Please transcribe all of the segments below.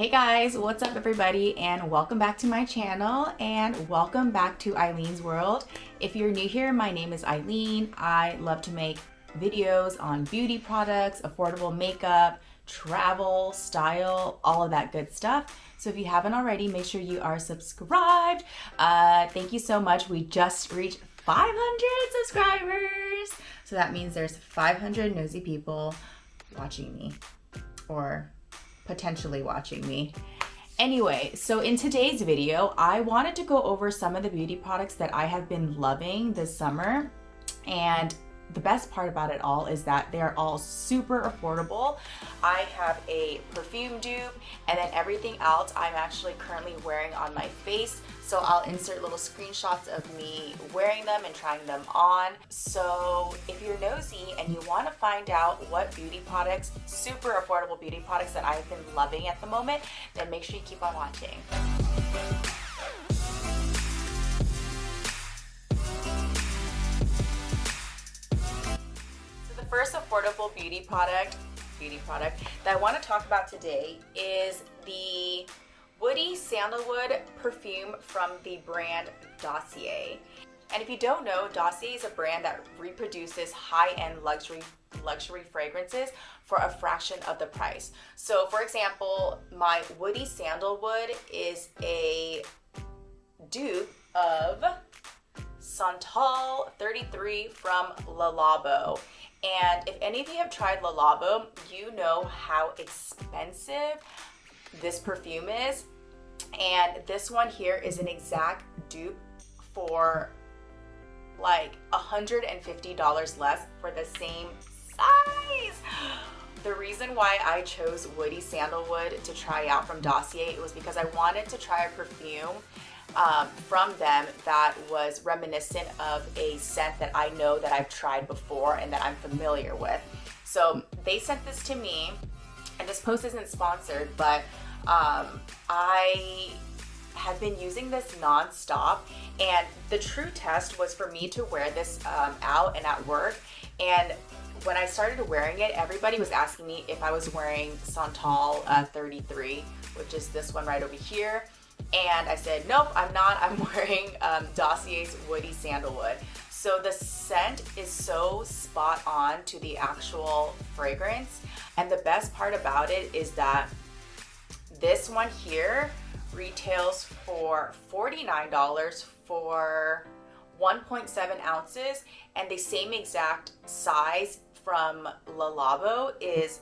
Hey guys, what's up everybody, and welcome back to my channel and welcome back to Eileen's World. If you're new here, my name is Eileen. I love to make videos on beauty products, affordable makeup, travel, style, all of that good stuff. So if you haven't already, make sure you are subscribed. Thank you so much. We just reached 500 subscribers. So that means there's 500 nosy people watching me, or potentially watching me. Anyway, so in today's video, I wanted to go over some of the beauty products that I have been loving this summer. And the best part about it all is that they're all super affordable. I have a perfume dupe, and then everything else I'm actually currently wearing on my face. So I'll insert little screenshots of me wearing them and trying them on. So if you're nosy and you want to find out what beauty products, super affordable beauty products that I've been loving at the moment, then make sure you keep on watching. So the first affordable beauty product that I want to talk about today is the woody sandalwood perfume from the brand Dossier. And if you don't know, Dossier is a brand that reproduces high-end luxury fragrances for a fraction of the price. So for example, my woody sandalwood is a dupe of Santal 33 from Labo. And if any of you have tried Labo, you know how expensive this perfume is. And this one here is an exact dupe for like $150 less for the same size. The reason why I chose woody sandalwood to try out from Dossier, it was because I wanted to try a perfume from them that was reminiscent of a scent that I know that I've tried before and that I'm familiar with. So they sent this to me, and this post isn't sponsored, but I have been using this non-stop, and the true test was for me to wear this out and at work. And when I started wearing it, everybody was asking me if I was wearing Santal 33, which is this one right over here. And I said, nope, I'm not. I'm wearing Dossier's woody sandalwood. So the scent is so spot on to the actual fragrance. And the best part about it is that this one here retails for $49 for 1.7 ounces, and the same exact size from Labo is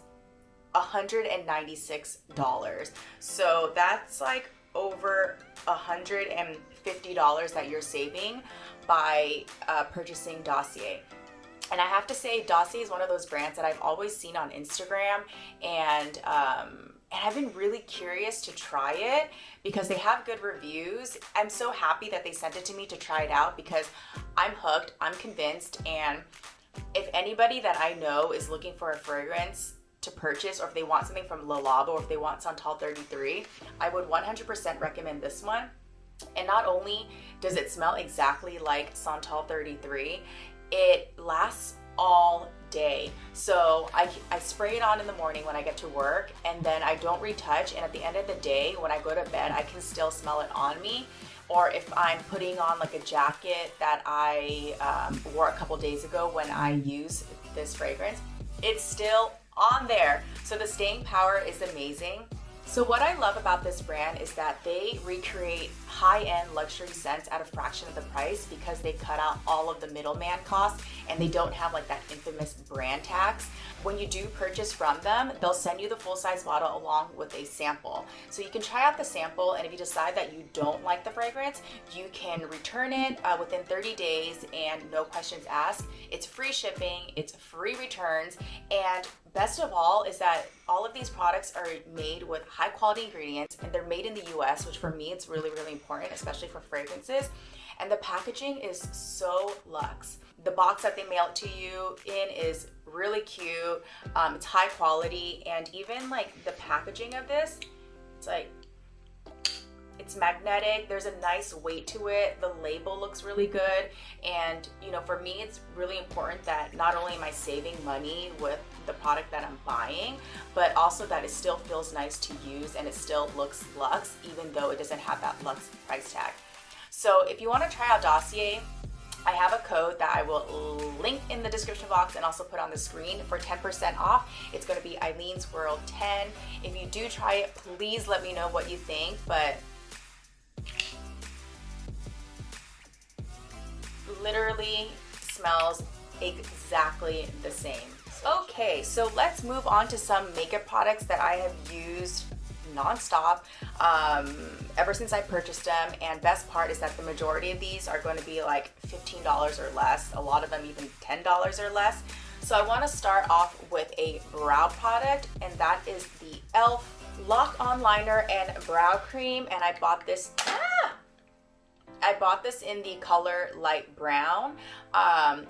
$196. So that's like over $150 that you're saving by purchasing Dossier. And I have to say, Dossier is one of those brands that I've always seen on Instagram, and I've been really curious to try it because they have good reviews. I'm so happy that they sent it to me to try it out because I'm hooked, I'm convinced, and if anybody that I know is looking for a fragrance to purchase, or if they want something from Labo, or if they want Santal 33, I would 100% recommend this one. And not only does it smell exactly like Santal 33, it lasts all day. So I spray it on in the morning when I get to work, and then I don't retouch, and at the end of the day when I go to bed I can still smell it on me. Or if I'm putting on like a jacket that I wore a couple days ago when I use this fragrance, it's still on there. So the staying power is amazing. So what I love about this brand is that they recreate high-end luxury scents at a fraction of the price because they cut out all of the middleman costs, and they don't have like that infamous brand tax. When you do purchase from them, they'll send you the full-size bottle along with a sample. So you can try out the sample, and if you decide that you don't like the fragrance, you can return it within 30 days and no questions asked. It's free shipping, it's free returns, and best of all is that all of these products are made with high quality ingredients, and they're made in the US, which for me it's really, really important, especially for fragrances. And the packaging is so luxe. The box that they mail it to you in is really cute. It's high quality, and even like the packaging of this, it's It's magnetic. There's a nice weight to it. The label looks really good. And, you know, for me, it's really important that not only am I saving money with the product that I'm buying, but also that it still feels nice to use and it still looks luxe, even though it doesn't have that luxe price tag. So if you want to try out Dossier, I have a code that I will link in the description box and also put on the screen for 10% off. It's going to be Eileen's World 10. If you do try it, please let me know what you think, but literally smells exactly the same. Okay, so let's move on to some makeup products that I have used non-stop ever since I purchased them, and best part is that the majority of these are going to be like $15 or less, a lot of them even $10 or less. So I want to start off with a brow product, and that is the e.l.f. Lock On Liner and Brow Cream, and I bought this in the color light brown.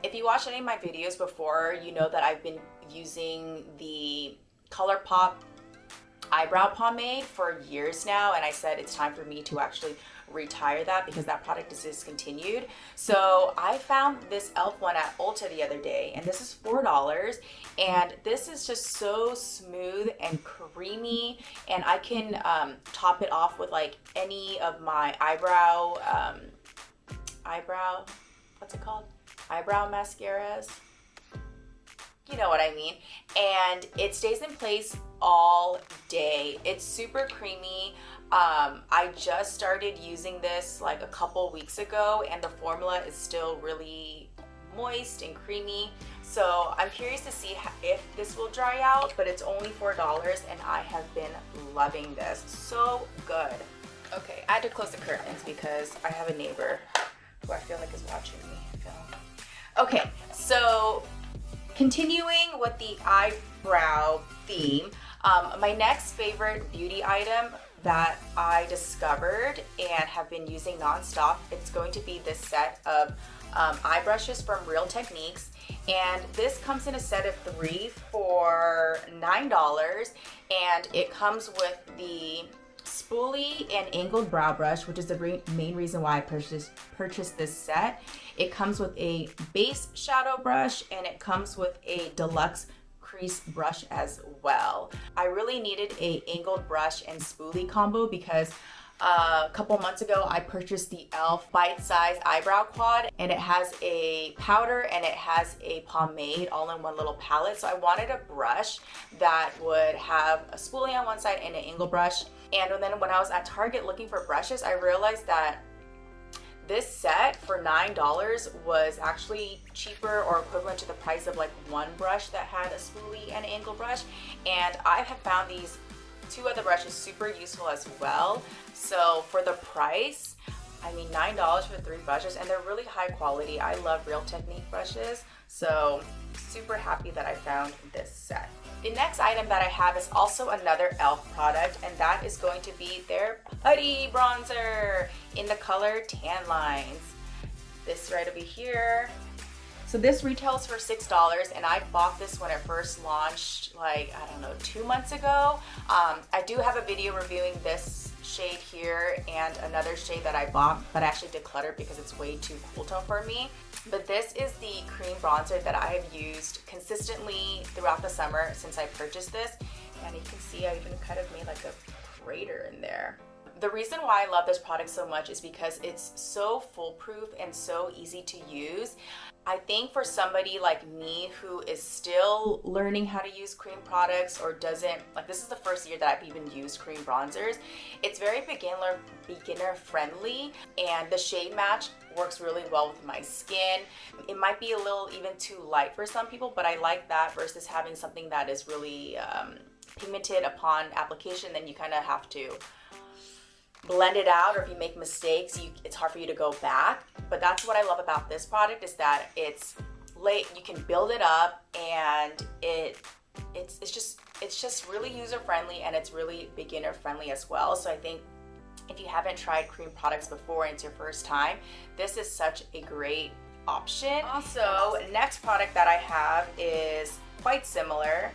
If you watched any of my videos before, you know that I've been using the ColourPop eyebrow pomade for years now, and I said it's time for me to actually retire that because that product is discontinued. So I found this e.l.f. one at Ulta the other day, and this is $4, and this is just so smooth and creamy, and I can top it off with like any of my eyebrow what's it called? Eyebrow mascaras. You know what I mean. And it stays in place all day. It's super creamy. I just started using this like a couple weeks ago, and the formula is still really moist and creamy. So I'm curious to see if this will dry out, but it's only $4 and I have been loving this. So good. Okay, I had to close the curtains because I have a neighbor who I feel like is watching me film. Okay, so continuing with the eyebrow theme, my next favorite beauty item that I discovered and have been using non-stop, it's going to be this set of eye brushes from Real Techniques, and this comes in a set of 3 for $9, and it comes with the spoolie and angled brow brush, which is the main reason why I purchased this set. It comes with a base shadow brush, and it comes with a deluxe crease brush as well. I really needed a angled brush and spoolie combo because a couple months ago I purchased the e.l.f. bite-sized eyebrow quad, and it has a powder and it has a pomade all in one little palette. So I wanted a brush that would have a spoolie on one side and an angle brush. And then when I was at Target looking for brushes, I realized that this set for $9 was actually cheaper or equivalent to the price of like one brush that had a spoolie and an angle brush. And I have found these 2 other brushes super useful as well. So for the price, I mean $9 for 3 brushes, and they're really high quality. I love Real Technique brushes, so super happy that I found this set. The next item that I have is also another e.l.f. product, and that is going to be their Putty Bronzer in the color Tan Lines. This right over here. So this retails for $6, and I bought this when it first launched, like, I don't know, 2 months ago. I do have a video reviewing this shade here and another shade that I bought, but I actually decluttered because it's way too cool tone for me. But this is the cream bronzer that I have used consistently throughout the summer since I purchased this. And you can see I even kind of made like a crater in there. The reason why I love this product so much is because it's so foolproof and so easy to use. I think for somebody like me who is still learning how to use cream products or doesn't, like this is the first year that I've even used cream bronzers, it's very beginner friendly, and the shade match works really well with my skin. It might be a little even too light for some people, but I like that versus having something that is really pigmented upon application. Then you kind of have to blend it out, or if you make mistakes, it's hard for you to go back. But that's what I love about this product, is that it's late, you can build it up, and it's just really user friendly, and it's really beginner friendly as well. So I think if you haven't tried cream products before and it's your first time, this is such a great option. Also, next product that I have is quite similar.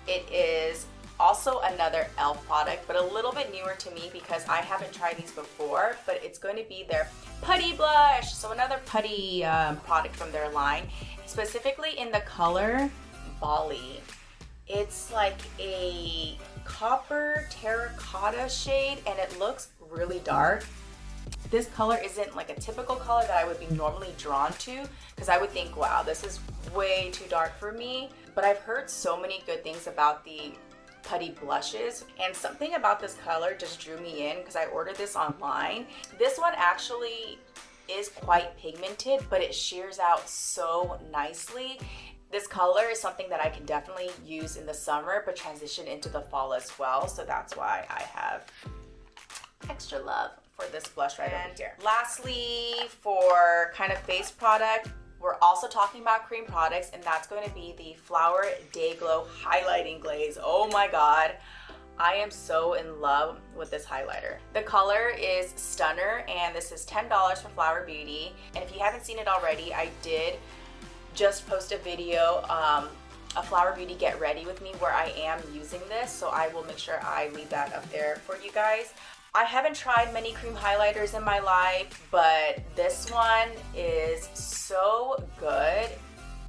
It is also another e.l.f. product, but a little bit newer to me because I haven't tried these before, but it's going to be their Putty Blush. So another putty product from their line, specifically in the color Bali. It's like a copper terracotta shade and it looks really dark. This color isn't like a typical color that I would be normally drawn to because I would think, wow, this is way too dark for me. But I've heard so many good things about the Putty Blushes, and something about this color just drew me in because I ordered this online. This one actually is quite pigmented, but it shears out so nicely. This color is something that I can definitely use in the summer, but transition into the fall as well. So that's why I have extra love for this blush right over here. Lastly, for kind of face product, we're also talking about cream products, and that's going to be the Flower Day Glow Highlighting Glaze. Oh my God, I am so in love with this highlighter. The color is Stunner, and this is $10 from Flower Beauty. And if you haven't seen it already, I did just post a video, a Flower Beauty Get Ready With Me, where I am using this, so I will make sure I leave that up there for you guys. I haven't tried many cream highlighters in my life, but this one is so good,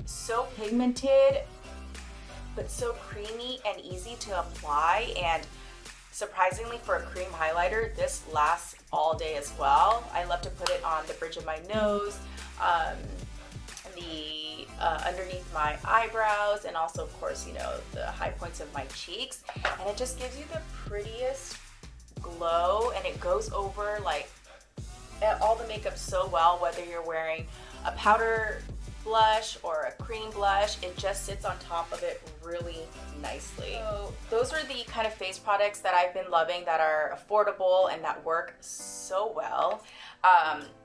so pigmented, but so creamy and easy to apply. And surprisingly, for a cream highlighter, this lasts all day as well. I love to put it on the bridge of my nose, underneath my eyebrows, and also, of course, you know, the high points of my cheeks. And it just gives you the prettiest glow, and it goes over like all the makeup so well, whether you're wearing a powder blush or a cream blush, it just sits on top of it really nicely. So those are the kind of face products that I've been loving, that are affordable and that work so well.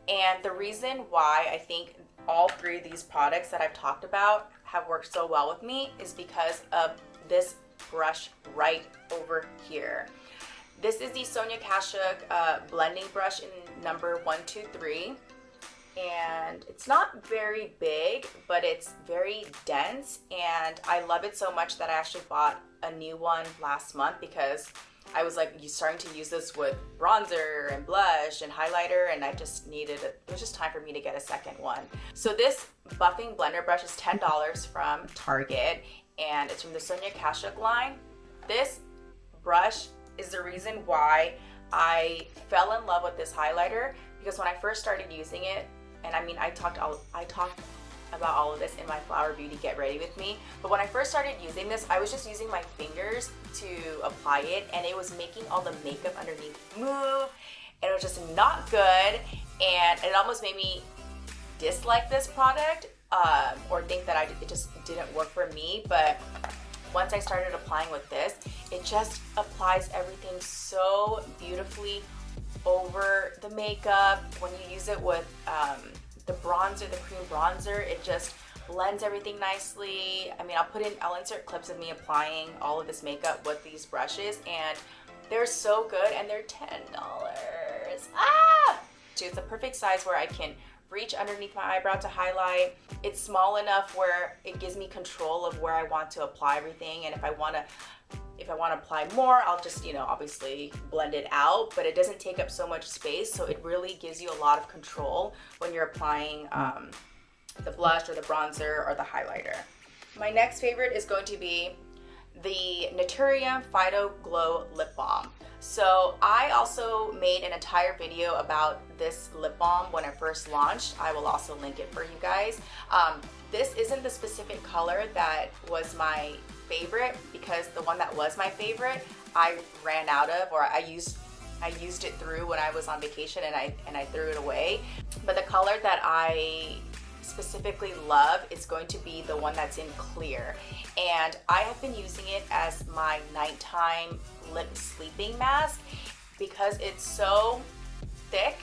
And the reason why I think all three of these products that I've talked about have worked so well with me is because of this brush right over here. This is the Sonia Kashuk blending brush in number 123, and it's not very big, but it's very dense, and I love it so much that I actually bought a new one last month because I was like starting to use this with bronzer and blush and highlighter, and I just needed it. It was just time for me to get a second one. So this buffing blender brush is $10 from Target, and it's from the Sonia Kashuk line. This brush is the reason why I fell in love with this highlighter, because when I first started using it, and I mean, I talked about all of this in my Flower Beauty Get Ready With Me, but when I first started using this, I was just using my fingers to apply it, and it was making all the makeup underneath move, and it was just not good, and it almost made me dislike this product, or think that it just didn't work for me. But once I started applying with this, it just applies everything so beautifully over the makeup. When you use it with the bronzer, the cream bronzer, it just blends everything nicely. I mean, I'll insert clips of me applying all of this makeup with these brushes, and they're so good, and they're $10. It's the perfect size where I can reach underneath my eyebrow to highlight. It's small enough where it gives me control of where I want to apply everything, and if I want to apply more, I'll just, you know, obviously blend it out, but it doesn't take up so much space, so it really gives you a lot of control when you're applying the blush or the bronzer or the highlighter. My next favorite is going to be the Naturium Phyto Glow Lip Balm. So I also made an entire video about this lip balm when it first launched. I will also link it for you guys. This isn't the specific color that was my favorite, because the one that was my favorite I ran out of, or I used it through when I was on vacation, and I threw it away. But the color that I specifically love is going to be the one that's in clear, and I have been using it as my nighttime lip sleeping mask because it's so thick.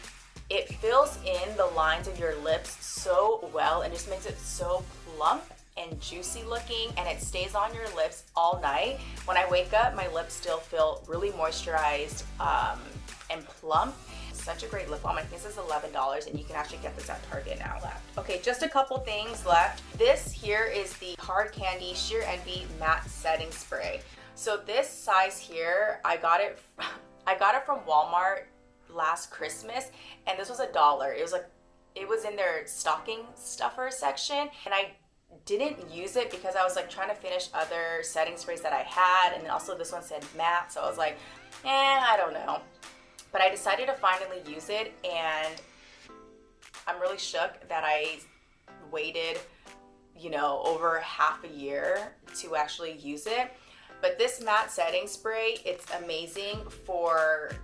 It fills in the lines of your lips so well and just makes it so plump and juicy looking, and it stays on your lips all night. When I wake up, my lips still feel really moisturized and plump. Such a great lip balm. I think this is $11, and you can actually get this at Target now. Okay, just a couple things left. This here is the Hard Candy Sheer Envy Matte Setting Spray. So this size here, I got it from Walmart last Christmas, and this was $1. It was in their stocking stuffer section, and I didn't use it because I was like trying to finish other setting sprays that I had, and then also this one said matte, so I was like, I don't know. But I decided to finally use it, and I'm really shook that I waited, you know, over half a year to actually use it. But this matte setting spray, it's amazing for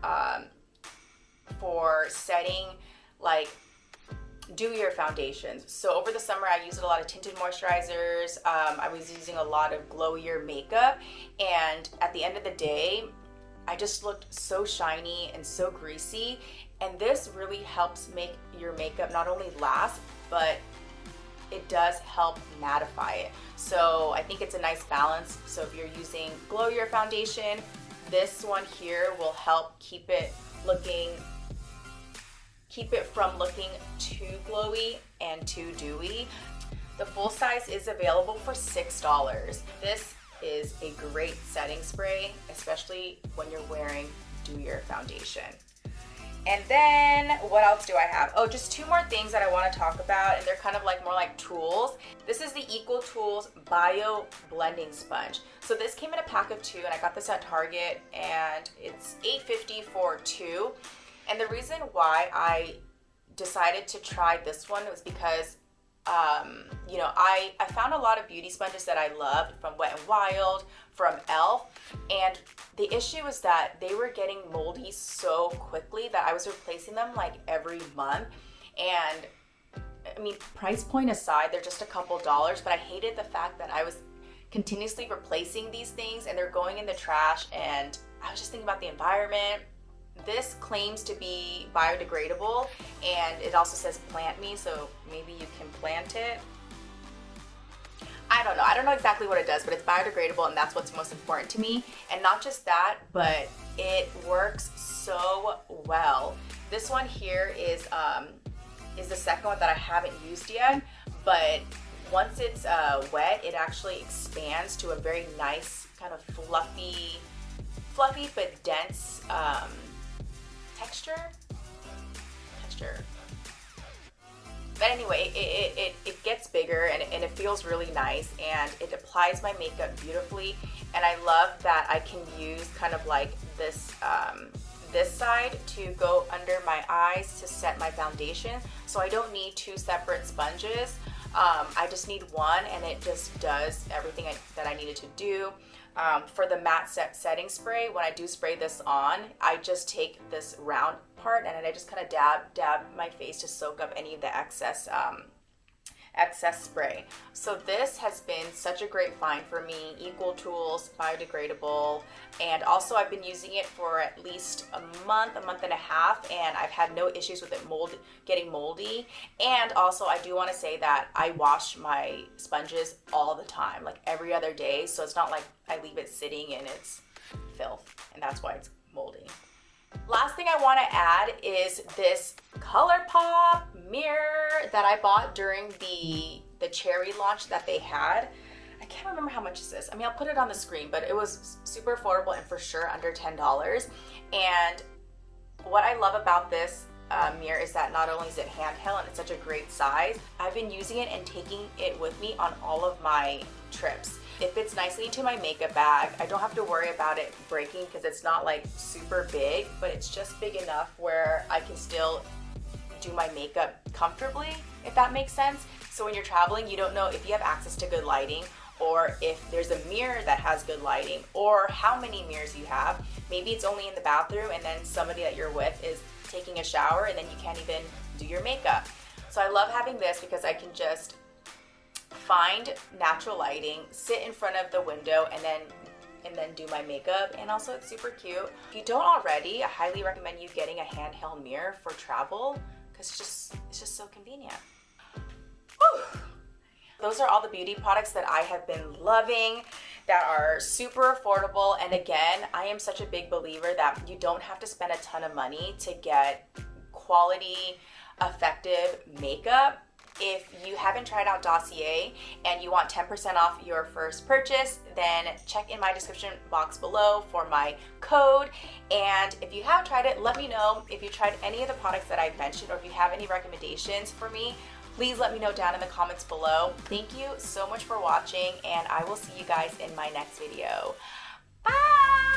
setting like dewier foundations. So over the summer I used a lot of tinted moisturizers. I was using a lot of glowier makeup, and at the end of the day I just looked so shiny and so greasy, and this really helps make your makeup not only last, but it does help mattify it. So I think it's a nice balance. So if you're using glowier foundation, this one here will help keep it from looking too glowy and too dewy. The full size is available for $6. This is a great setting spray, especially when you're wearing dewier foundation. And then what else do I have? Oh, just two more things that I want to talk about, and they're kind of like more like tools. This is the ECOTOOLS Bio Blending Sponge. So this came in a pack of 2, and I got this at Target, and it's $8.50 for 2. And the reason why I decided to try this one was because you know, I found a lot of beauty sponges that I loved from Wet n Wild, from e.l.f. And the issue was that they were getting moldy so quickly that I was replacing them like every month. And I mean, price point aside, they're just a couple dollars, but I hated the fact that I was continuously replacing these things and they're going in the trash, and I was just thinking about the environment. This claims to be biodegradable, and it also says plant me, so maybe you can plant it. I don't know. I don't know exactly what it does, but it's biodegradable, and that's what's most important to me. And not just that, but it works so well. This one here is the second one that I haven't used yet, but once it's wet, it actually expands to a very nice kind of fluffy but dense texture. But anyway, it gets bigger, and it feels really nice, and it applies my makeup beautifully. And I love that I can use kind of like this this side to go under my eyes to set my foundation, so I don't need 2 separate sponges. I just need one, and it just does everything that I needed to do. For the matte setting spray, when I do spray this on, I just take this round part and I just kind of dab my face to soak up any of the excess spray. So this has been such a great find for me. ECOTOOLS, biodegradable, and also I've been using it for at least a month and a half, and I've had no issues with it getting moldy. And also I do want to say that I wash my sponges all the time, like every other day, so it's not like I leave it sitting and it's filth, and that's why it's moldy. Last thing I want to add is this ColourPop mirror that I bought during the cherry launch that they had. I can't remember how much is this. I mean, I'll put it on the screen, but it was super affordable and for sure under $10. And what I love about this mirror is that not only is it handheld and it's such a great size, I've been using it and taking it with me on all of my trips. It fits nicely into my makeup bag. I don't have to worry about it breaking because it's not like super big, but it's just big enough where I can still do my makeup comfortably, if that makes sense. So when you're traveling, you don't know if you have access to good lighting, or if there's a mirror that has good lighting, or how many mirrors you have. Maybe it's only in the bathroom and then somebody that you're with is taking a shower and then you can't even do your makeup. So I love having this because I can just find natural lighting, sit in front of the window, and then do my makeup. And also it's super cute. If you don't already, I highly recommend you getting a handheld mirror for travel because it's just so convenient. Whew. Those are all the beauty products that I have been loving that are super affordable. And again, I am such a big believer that you don't have to spend a ton of money to get quality, effective makeup. if you haven't tried out Dossier and you want 10% off your first purchase, then check in my description box below for my code. And if you have tried it, let me know if you tried any of the products that I've mentioned, or if you have any recommendations for me. Please let me know down in the comments below. Thank you so much for watching, and I will see you guys in my next video. Bye!